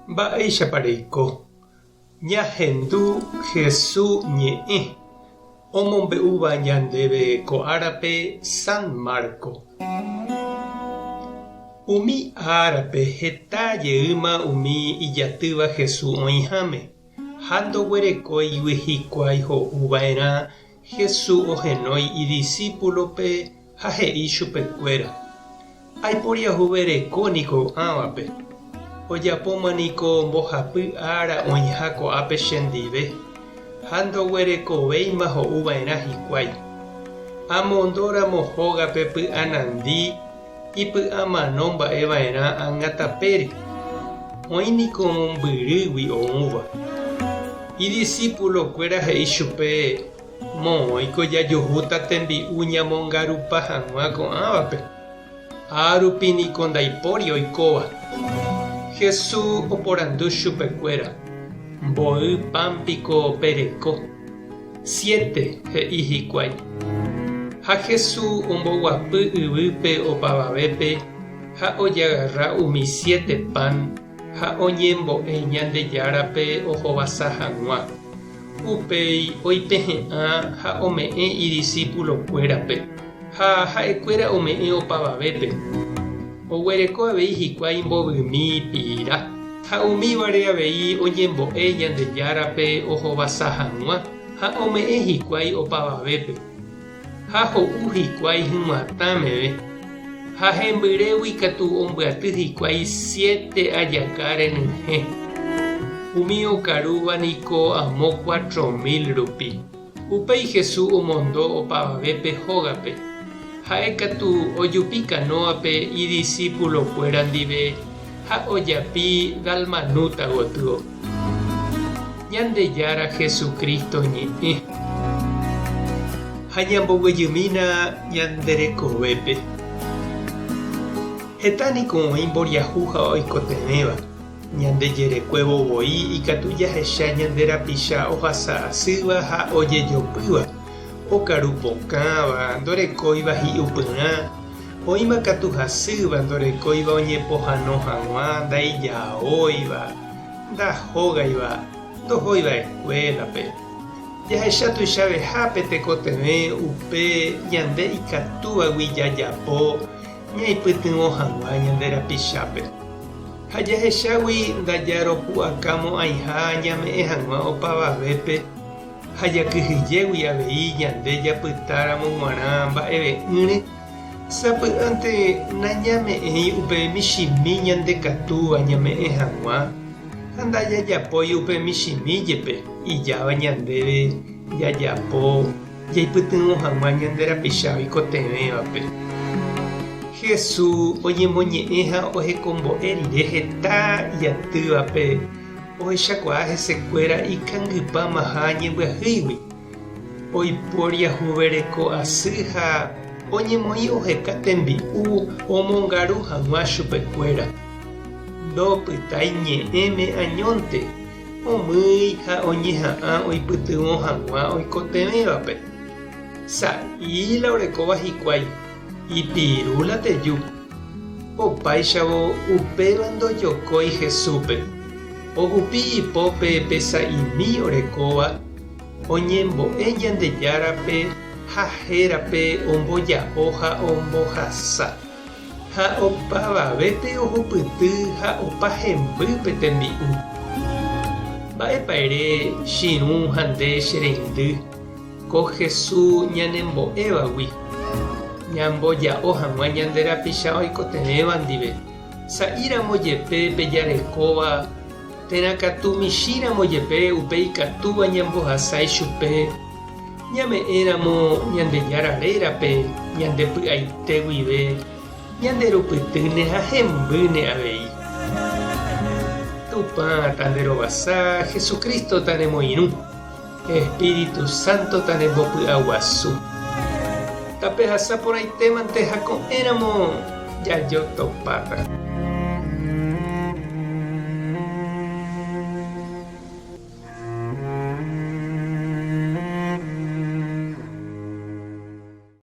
Mba'eichapareiko ñahendu Jesús ñe'ẽ omombe'úva ñandéve ko árape San Marco. Umi árape heta jeýma umi ijatýva Jesús oĩháme ha ndoguerekóigui hikuái ho'uva'erã Jesús ohenói idiscípulope ha he'i chupekuéra: aiporiahuverekóniko ãvape. Ojapómaniko mbohapy ára oĩha ko'ápe chendive ha ndoguerekovéima ho'uva'erã hikuái. Amondóramo hógape py'anandi ipy'amano mba'eva'erã ág̃atapére. Oĩniko mombyrýgui oũva. Idiscípulokuéra he'i chupe: moõiko jajuhúta tembi'u ñamongarupa hag̃ua ko'ãvape. Árupiniko ndaipóri oikóva. Jesús oporandu chupekuéra: mbo'y pámpiko pereko. 7 he'i hikuái. Ha Jesús omboguapy yvýpe opavavépe ha ojagarra umi 7 pan ha oñembo'e Ñandejárape ohovasa hag̃ua. Upéi oipehe'ã ha ome'ẽ idiscípulokuérape ha ha'ekuéra ome'ẽ opavavépe. Oguereko avei hikuái mbovymi pira ha umívare avei oñembo'e Ñandejárape ohovasa hag̃ua ha ome'ẽ hikuái opavavépe. Ha ho'u hikuái hymatãmeve ha hembyrégui katu ombyaty hikuái 7 ajaka renyhẽ. Umi okarúvaniko amo 4.000 rupi. Upéi Jesús omondo opavavépe hógape. Ha'ekatu ojupi kanóape idiscípulokuéra ndive ha ojapi Dalmanuta gotyo. Ñandejára Jesucristo ñe'ẽ ha ñamboguejymína ñanderekovépe. Hetániko oĩ mboriahu ha oikotevéva. Ñandejerekue vovoi ikatu jahecha ñanderapicha ohasa asýva ha ojejopýva. Okaru pokãva, ndorekóiva hi'upyrã. Oĩmakatu hasýva, ndorekóiva oñepohãno hag̃ua, ndaijaóiva, ndahógaiva, ndohóiva escuelape. Jahecha tuichavehápe tekotevẽ upe ñande ikatúvagui jajapo ñaipytyvõ hag̃ua ñanderapichápe. Ha jahechágui ndajaropu'akámo aĩha ñame'ẽ hag̃ua opavavépe ha jakyhyjégui avei ñande japytáramo g̃uarã mba'eve'ỹre sapy'ánte nañame'ẽi upe michimi ñandekatúva ñame'ẽ hag̃ua ha ndajajapói upe michimíjepe ijáva ñandéve jajapo jaipytyvõ hag̃ua ñanderapicha oikotevévape. Jesús oñemoñe'ẽ ha ohekombo'e rire heta ijatývape ohechakuaa hesekuéra ikangypáma ha ñembyahýigui. Oiporiahuvereko asy ha oñemoĩ oheka tembi'u omongaru hag̃ua chupekuéra. Ndopytái ñe'ẽme añónte omýi ha oñeha'ã oipytyvõ hag̃ua oikotevévape. Sa'íla orekóva hikuái. Ipirúla teju. Opáichavo upéva ndojokói Jesúspe. Ohupi ipópe pesa'imi orekóva oñembo'e Ñandejárape ha hérape omboja'o ha ombohasa. Ha opavavépe ohupyty ha opa hembýpe tembi'u. Mba'epaire chirũ ha nde chereindy ko Jesús ñanembo'evagui. Ñamboja'o hag̃ua ñanderapicha oikotevéva ndive. Sa'íramo jepe pejarekóva terakatu michíramo jepe upe ikatúva ñambohasái chupe. Ñame'ẽramo Ñandejárarérape ñandepy'aite guive ñanderupytýne ha hembýne avei. Tupã tanderovasa, Jesucristo tanemoirũ, Espíritu Santo tanembopy'aguasu. Tapehasa porãitémante ha ko'ẽramo jajotopáta.